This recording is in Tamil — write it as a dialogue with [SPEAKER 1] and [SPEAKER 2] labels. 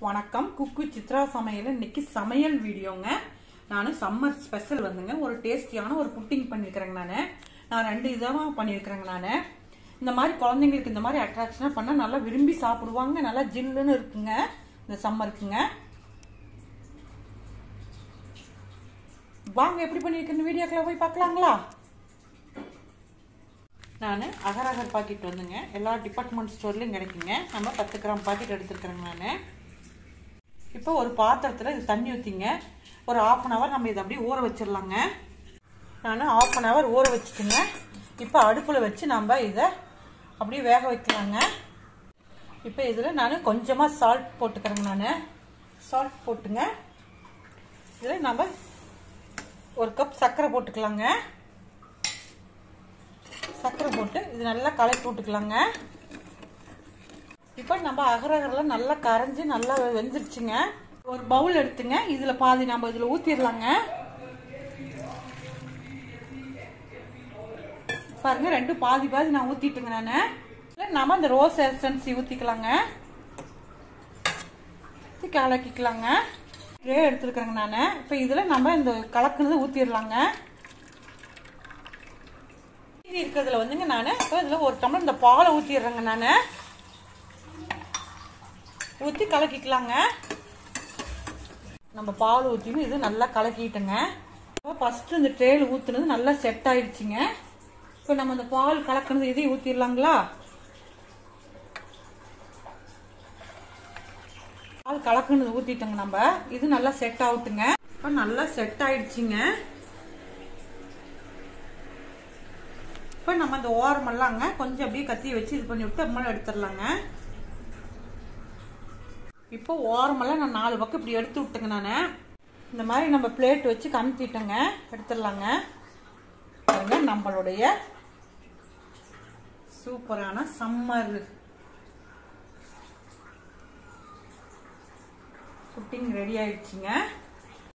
[SPEAKER 1] வணக்கம். குக்கு சித்ரா சமையல். இன்னைக்கு சமையல் வீடியோங்க. நான் சம்மர் ஸ்பெஷல் வந்துங்க ஒரு டேஸ்டியான ஒரு புட்டிங் பண்ணியிருக்கிறேங்க. நான் 2 விதமா பண்ணியிருக்கிறேங்க. இந்த மாதிரி குழந்தைங்களுக்கு இந்த மாதிரி அட்ராக்ஷனாக பண்ணால் நல்லா விரும்பி சாப்பிடுவாங்க. நல்லா ஜில்லுன்னு இருக்குங்க இந்த சம்மருக்குங்க. வாங்க எப்படி பண்ணியிருக்கேன் வீடியோக்குள்ள போய் பார்க்கலாங்களா. நான் அகர் அகர் பாக்கெட் வந்துங்க எல்லா டிபார்ட்மெண்ட் ஸ்டோர்லையும் கிடைக்குங்க. நம்ம 10 கிராம் பாக்கெட் எடுத்துருக்கிறேங்க. நான் இப்போ ஒரு பாத்திரத்தில் இது தண்ணி ஊற்றிங்க. ஒரு 1/2 hour நம்ம இதை அப்படியே ஊற வச்சிடலாங்க. நான் 1/2 hour ஊற வச்சுட்டுங்க. இப்போ அடுப்பில் வச்சு நம்ம இதை அப்படியே வேக வைக்கலாங்க. இப்போ இதில் நான் கொஞ்சமாக சால்ட் போட்டுக்கிறேங்க. நான் சால்ட் போட்டுங்க. இதில் நம்ம 1 கப் சர்க்கரை போட்டுக்கலாங்க. சர்க்கரை போட்டு இது நல்லா கலக்கி விட்டுக்கலாங்க. இப்போ நம்ம அகரகரெல்லாம் நல்லா கரைஞ்சி நல்லா வெந்துருச்சுங்க. ஒரு பவுல் எடுத்துங்க. இதில் பாதி நம்ம இதில் ஊற்றிடலாங்க. பாருங்க, 2 பாதி பாதி நான் ஊற்றிட்டுங்க. நான் நம்ம இந்த ரோஸ் எசன்ஸ் ஊற்றிக்கலாங்க. கலக்கிக்கலாங்க. எடுத்துருக்கேங்க நான். இப்போ இதில் நம்ம இந்த கலக்குனது ஊற்றிடலாங்க. இருக்கிறதுல வந்துங்க நான் இப்போ இதில் 1 டம்ளர் இந்த பாலை ஊற்றிடுறேங்க. நான் ஊற்றி கலக்கிக்கலாங்க. நம்ம பால் ஊற்றினு இது நல்லா கலக்கிட்டுங்க. இப்போ ஃபஸ்ட்டு இந்த ட்ரேயில் ஊற்றுனது நல்லா செட் ஆயிடுச்சுங்க. இப்போ நம்ம இந்த பால் கலக்குனது இதையும் ஊற்றிடலாங்களா. பால் கலக்குனது ஊற்றிட்டோங்க. நம்ம இது நல்லா செட் ஆகுட்டுங்க. இப்போ நல்லா செட் ஆயிடுச்சுங்க. இப்போ நம்ம இந்த ஓரமெல்லாங்க கொஞ்சம் அப்படியே கத்தி வச்சு இது பண்ணி விட்டு அம்மா எடுத்துடலாங்க. இப்போ ஓரமெல்லாம் நான் 4 பக்கம் இப்படி எடுத்து விட்டுங்க. நான் இந்த மாதிரி நம்ம பிளேட் வச்சு கமுத்திட்டேங்க. எடுத்துடலாங்க. நம்மளுடைய சூப்பரான சம்மர் புட்டிங் ரெடி ஆயிடுச்சுங்க.